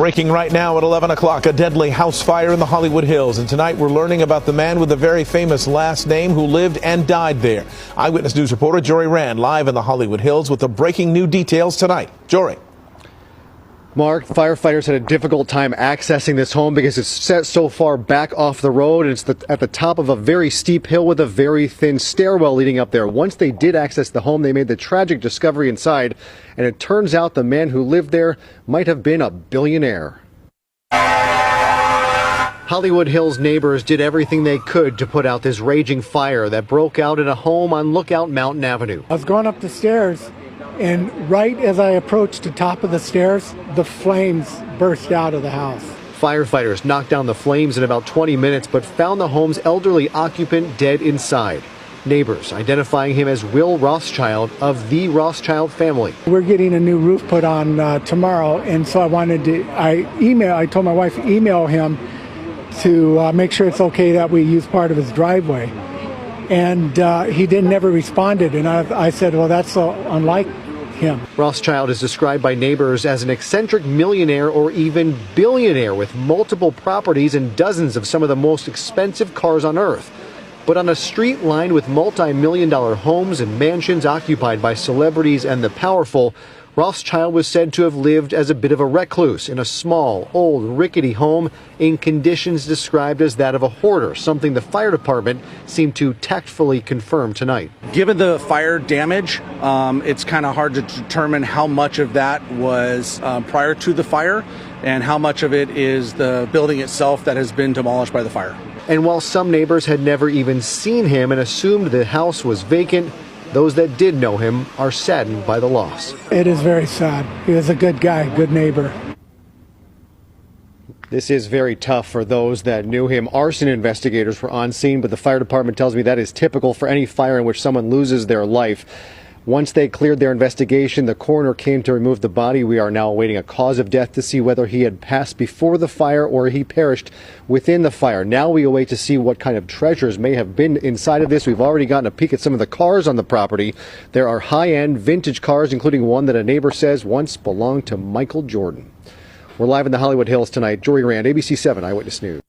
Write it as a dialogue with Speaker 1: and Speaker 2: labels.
Speaker 1: Breaking right now at 11 o'clock, a deadly house fire in the Hollywood Hills. And tonight we're learning about the man with a very famous last name who lived and died there. Eyewitness News reporter Jory Rand live in the Hollywood Hills with the breaking new details tonight. Jory.
Speaker 2: Mark, firefighters had a difficult time accessing this home because it's set so far back off the road, and it's at the top of a very steep hill with a very thin stairwell leading up there. Once they did access the home, they made the tragic discovery inside, and it turns out the man who lived there might have been a billionaire. Hollywood Hills neighbors did everything they could to put out this raging fire that broke out in a home on Lookout Mountain Avenue.
Speaker 3: I was going up the stairs, and right as I approached the top of the stairs, the flames burst out of the house.
Speaker 2: Firefighters knocked down the flames in about 20 minutes, but found the home's elderly occupant dead inside. Neighbors identifying him as Will Rothschild of the Rothschild family.
Speaker 3: We're getting a new roof put on tomorrow, and so I told my wife email him to make sure it's okay that we use part of his driveway. And he never responded, and I said, well, that's so unlike him.
Speaker 2: Rothschild is described by neighbors as an eccentric millionaire or even billionaire with multiple properties and dozens of some of the most expensive cars on earth. But on a street lined with multi-million-dollar homes and mansions occupied by celebrities and the powerful, Rothschild was said to have lived as a bit of a recluse in a small, old, rickety home in conditions described as that of a hoarder, something the fire department seemed to tactfully confirm tonight.
Speaker 4: Given the fire damage, it's kind of hard to determine how much of that was prior to the fire and how much of it is the building itself that has been demolished by the fire.
Speaker 2: And while some neighbors had never even seen him and assumed the house was vacant, those that did know him are saddened by the loss.
Speaker 3: It is very sad. He was a good guy, good neighbor.
Speaker 2: This is very tough for those that knew him. Arson investigators were on scene, but the fire department tells me that is typical for any fire in which someone loses their life. Once they cleared their investigation, the coroner came to remove the body. We are now awaiting a cause of death to see whether he had passed before the fire or he perished within the fire. Now we await to see what kind of treasures may have been inside of this. We've already gotten a peek at some of the cars on the property. There are high-end vintage cars, including one that a neighbor says once belonged to Michael Jordan. We're live in the Hollywood Hills tonight. Jory Rand, ABC 7 Eyewitness News.